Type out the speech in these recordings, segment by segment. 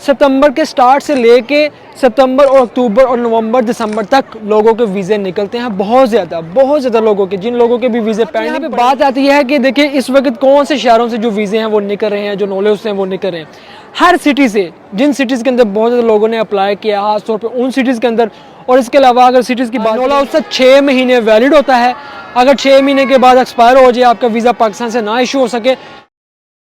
सितंबर के स्टार्ट से लेके सितंबर और अक्टूबर और नवंबर दिसंबर तक लोगों के वीज़े निकलते हैं, बहुत ज़्यादा लोगों के, जिन लोगों के भी वीज़े पेंडिंग पे बात आती है कि देखिए इस वक्त कौन से शहरों से जो वीज़े हैं वो निकल रहे हैं, जो नॉलेज से हैं वो निकल रहे हैं। हर सिटी से, जिन सिटीज़ के अंदर बहुत ज़्यादा लोगों ने अप्लाई किया, खासतौर पर उन सिटीज़ के अंदर। और इसके अलावा अगर सिटीज़ की बात, नॉलेज से 6 महीने वैलिड होता है। अगर 6 महीने के बाद एक्सपायर हो जाए, आपका वीज़ा पाकिस्तान से ना इशू हो सके।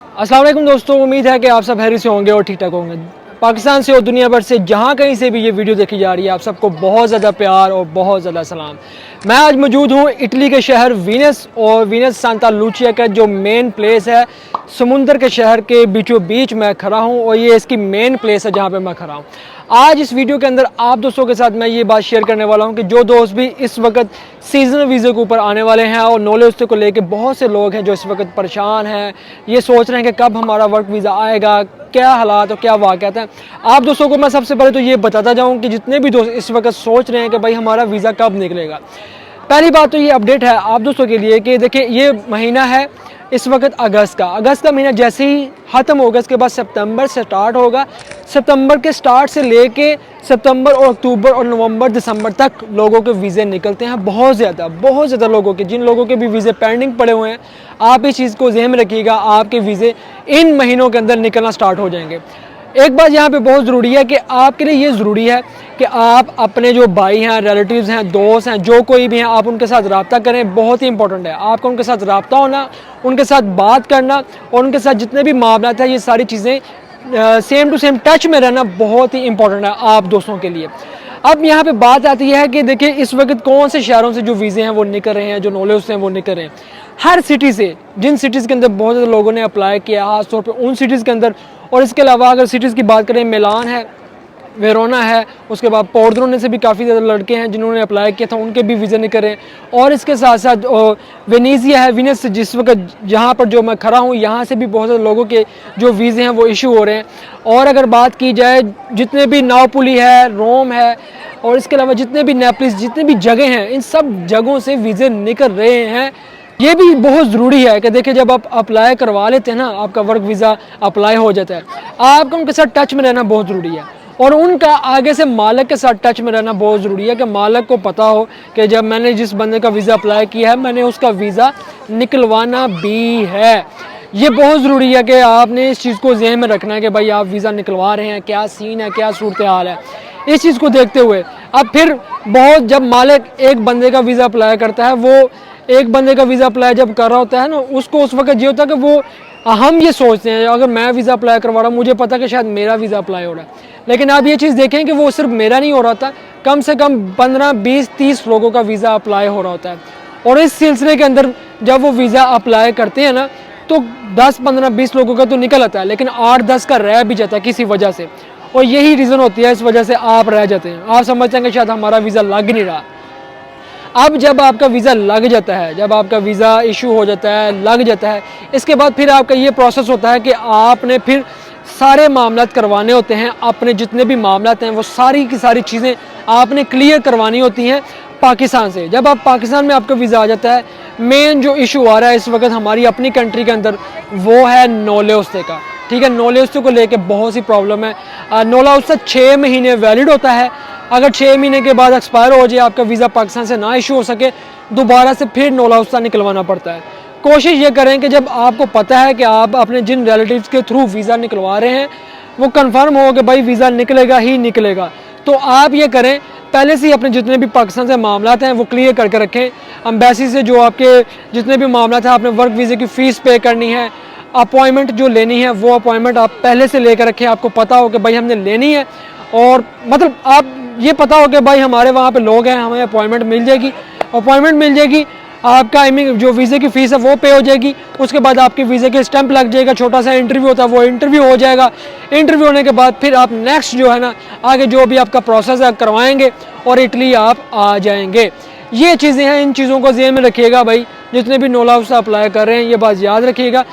अस्सलाम वालेकुम दोस्तों, उम्मीद है कि आप सब खैरियत से होंगे और ठीक ठाक होंगे। पाकिस्तान से और दुनिया भर से जहाँ कहीं से भी ये वीडियो देखी जा रही है, आप सबको बहुत ज़्यादा प्यार और बहुत ज़्यादा सलाम। मैं आज मौजूद हूँ इटली के शहर वीनस, और वीनस सांता लूचिया का जो मेन प्लेस है, समुंदर के शहर के बीचों बीच मैं खड़ा हूँ, और ये इसकी मेन प्लेस है जहाँ पे मैं खड़ा हूँ। आज इस वीडियो के अंदर आप दोस्तों के साथ मैं ये बात शेयर करने वाला हूँ कि जो दोस्त भी इस वक्त सीजनल वीज़े के ऊपर आने वाले हैं, और नॉलेज को लेके बहुत से लोग हैं जो इस वक्त परेशान हैं, ये सोच रहे हैं कि कब हमारा वर्क वीज़ा आएगा, क्या हालात और क्या वाक़यात हैं। आप दोस्तों को मैं सबसे पहले तो ये बताता जाऊँ कि जितने भी दोस्त इस वक्त सोच रहे हैं कि भाई हमारा वीज़ा कब निकलेगा, पहली बात तो ये अपडेट है आप दोस्तों के लिए कि देखिए ये महीना है इस वक्त अगस्त का महीना जैसे ही ख़त्म होगा, इसके बाद सितंबर से स्टार्ट होगा। सितंबर के स्टार्ट से लेके सितंबर और अक्टूबर और नवंबर दिसंबर तक लोगों के वीज़े निकलते हैं, बहुत ज़्यादा लोगों के, जिन लोगों के भी वीज़े पेंडिंग पड़े हुए हैं, आप इस चीज़ को ज़हन में रखिएगा, आपके वीज़े इन महीनों के अंदर निकलना स्टार्ट हो जाएंगे। एक बात यहाँ पे बहुत ज़रूरी है कि आपके लिए ये ज़रूरी है कि आप अपने जो भाई हैं, रिलेटिव्स हैं, दोस्त हैं, जो कोई भी हैं, आप उनके साथ रब्ता करें। बहुत ही इंपॉर्टेंट है आपका उनके साथ रब्ता होना, उनके साथ बात करना, और उनके साथ जितने भी मामला हैं, ये सारी चीज़ें सेम टू सेम टच में रहना बहुत ही इंपॉर्टेंट है आप दोस्तों के लिए। अब यहाँ पे बात आती है कि देखिए इस वक्त कौन से शहरों से जो वीज़े हैं वो निकल रहे हैं, जो नॉलेज से हैं वो निकल रहे हैं। हर सिटी से, जिन सिटीज़ के अंदर बहुत ज़्यादा लोगों ने अप्लाई किया, खासतौर पर उन सिटीज़ के अंदर। और इसके अलावा अगर सिटीज़ की बात करें, मिलान है, वेरोना है, उसके बाद पोर्टोने से भी काफ़ी ज़्यादा लड़के हैं जिन्होंने अप्लाई किया था, उनके भी वीज़े निकल रहे हैं। और इसके साथ साथ वेनेजिया है, वीनस जिस वक्त जहाँ पर जो मैं खड़ा हूँ, यहाँ से भी बहुत ज़्यादा लोगों के जो वीज़े हैं वो इशू हो रहे हैं। और अगर बात की जाए जितने भी नापोली है, रोम है, और इसके अलावा जितने भी नेपल्स, जितने भी जगह हैं, इन सब जगहों से वीज़े निकल रहे हैं। ये भी बहुत ज़रूरी है कि देखिए जब आप अप्लाई करवा लेते हैं ना, आपका वर्क वीज़ा अप्लाई हो जाता है, आपको उनके साथ टच में रहना बहुत ज़रूरी है। और उनका आगे से मालिक के साथ टच में रहना बहुत ज़रूरी है कि मालिक को पता हो कि जब मैंने जिस बंदे का वीज़ा अप्लाई किया है, मैंने उसका वीज़ा निकलवाना भी है। ये बहुत ज़रूरी है कि आपने इस चीज़ को ज़हन में रखना है कि भाई आप वीज़ा निकलवा रहे हैं, क्या सीन है, क्या सूरत हाल है। इस चीज़ को देखते हुए अब फिर बहुत, जब मालिक एक बंदे का वीज़ा अप्लाई करता है, वो एक बंदे का वीज़ा अप्लाई जब कर रहा होता है ना, उसको उस वक्त ये होता है कि वो, हम ये सोचते हैं अगर मैं वीज़ा अप्लाई करवा रहा हूँ, मुझे पता कि शायद मेरा वीज़ा अप्लाई हो रहा है। लेकिन आप ये चीज़ देखें कि वो सिर्फ मेरा नहीं हो रहा था, कम से कम 15, 20, 30 लोगों का वीज़ा अप्लाई हो रहा होता है। और इस सिलसिले के अंदर जब वो वीज़ा अप्लाई करते हैं ना, तो 10, 15, 20 लोगों का तो निकल आता है, लेकिन 8, 10 का रह भी जाता है किसी वजह से। और यही रीज़न होती है, इस वजह से आप रह जाते हैं। आप समझते हैं कि शायद हमारा वीज़ा लग नहीं रहा। अब जब आपका वीज़ा लग जाता है, जब आपका वीज़ा इशू हो जाता है, लग जाता है, इसके बाद फिर आपका ये प्रोसेस होता है कि आपने फिर सारे मामलात करवाने होते हैं। अपने जितने भी मामलात हैं वो सारी की सारी चीज़ें आपने क्लियर करवानी होती हैं पाकिस्तान से। जब आप पाकिस्तान में आपका वीज़ा आ जाता है, मेन जो इशू आ रहा है इस वक्त हमारी अपनी कंट्री के अंदर, वो है नॉलेज का। ठीक है, नॉलेज को लेके बहुत सी प्रॉब्लम है। नॉलेज 6 महीने वैलिड होता है। अगर 6 महीने के बाद एक्सपायर हो जाए, आपका वीज़ा पाकिस्तान से ना इशू हो सके, दोबारा से फिर नॉलेज निकलवाना पड़ता है। कोशिश ये करें कि जब आपको पता है कि आप अपने जिन रिलेटिव्स के थ्रू वीज़ा निकलवा रहे हैं वो कंफर्म हो कि भाई वीज़ा निकलेगा ही निकलेगा, तो आप ये करें पहले से ही अपने जितने भी पाकिस्तान से मामला हैं वो क्लियर करके रखें। एम्बेसी से जो आपके जितने भी मामला हैं, आपने वर्क वीज़े की फ़ीस पे करनी है, अपॉइंटमेंट जो लेनी है, वो अपॉइंटमेंट आप पहले से लेकर रखें। आपको पता हो कि भाई हमने लेनी है, और मतलब आप ये पता हो कि भाई हमारे वहाँ पे लोग हैं, हमें अपॉइंटमेंट मिल जाएगी, आपका जो वीज़े की फ़ीस है वो पे हो जाएगी। उसके बाद आपके वीज़े के स्टैंप लग जाएगा, छोटा सा इंटरव्यू होता है, वो इंटरव्यू हो जाएगा। इंटरव्यू होने के बाद फिर आप नेक्स्ट जो है ना, आगे जो भी आपका प्रोसेस है करवाएंगे, और इटली आप आ जाएंगे। ये चीज़ें हैं, इन चीज़ों को ज़हन में रखिएगा भाई, जितने भी नॉलेज से अप्लाई कर रहे हैं, ये बात याद रखिएगा।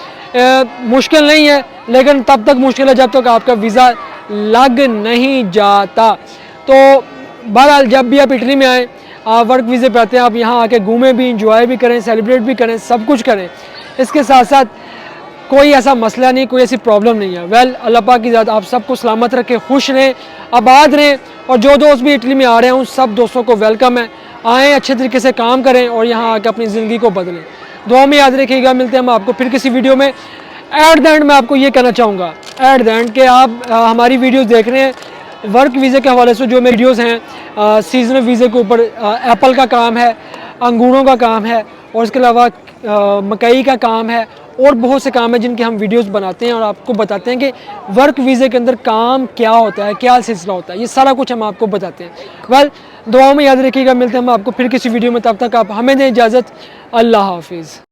मुश्किल नहीं है, लेकिन तब तक मुश्किल है जब तक आपका वीज़ा लग नहीं जाता। तो बहरहाल जब भी आप इटली में आएँ, आप वर्क वीज़े पे आते हैं, आप यहाँ आके घूमें भी, इंजॉय भी करें, सेलिब्रेट भी करें, सब कुछ करें। इसके साथ साथ कोई ऐसा मसला नहीं, कोई ऐसी प्रॉब्लम नहीं है। वेल अल्लाह पाक की ज़ात आप सबको सलामत रखे, खुश रहें, आबाद रहें। और जो दोस्त भी इटली में आ रहे हैं उन सब दोस्तों को वेलकम है, आएँ अच्छे तरीके से काम करें और यहाँ आकर अपनी ज़िंदगी को बदलें। दुआ में याद रखिएगा, मिलते हैं हम आपको फिर किसी वीडियो में। एट द एंड मैं आपको ये कहना चाहूँगा, एट द एंड कि आप हमारी वीडियोस देख रहे हैं वर्क वीज़े के हवाले से। जो मेरे वीडियोस हैं सीजनल वीज़े के ऊपर, एप्पल का काम है, अंगूरों का काम है और इसके अलावा मकई का काम है और बहुत से काम है जिनके हम वीडियोस बनाते हैं और आपको बताते हैं कि वर्क वीज़े के अंदर काम क्या होता है, क्या सिलसिला होता है, ये सारा कुछ हम आपको बताते हैं। वेल दुआओं में याद रखिएगा, मिलते हैं हम आपको फिर किसी वीडियो में। तब तक आप हमें दें इजाज़त। अल्लाह हाफिज़।